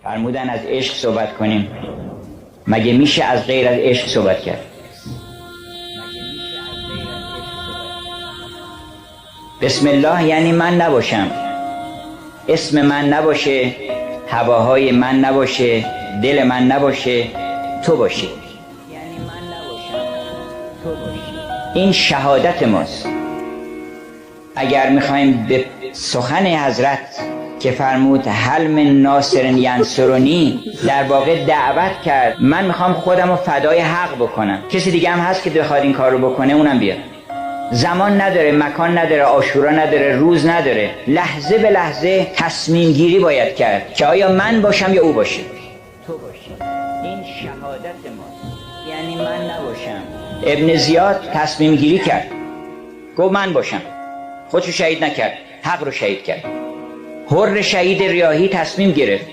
فرمودن از عشق صحبت کنیم. مگه میشه از غیر از عشق صحبت کرد؟ بسم الله یعنی من نباشم، اسم من نباشه، هواهای من نباشه، دل من نباشه، تو باشی. یعنی من نباشم، تو باشی. این شهادت ماست. اگر میخوایم به سخن حضرت که فرمود هل من ناصر ینصرنی، در واقع دعوت کرد من میخوام خودم رو فدای حق بکنم، کسی دیگه هم هست که بخواد این کار رو بکنه، اونم بیاد. زمان نداره، مکان نداره، عاشورا نداره، روز نداره، لحظه به لحظه تصمیم گیری باید کرد که آیا من باشم یا او باشه. تو باشی. این شهادت ماست. یعنی من نباشم. ابن زیاد تصمیم گیری کرد، گفت من باشم، خودشو شهید نکرد، حق رو شهید کرد. حر شهید ریاحی تصمیم گرفت،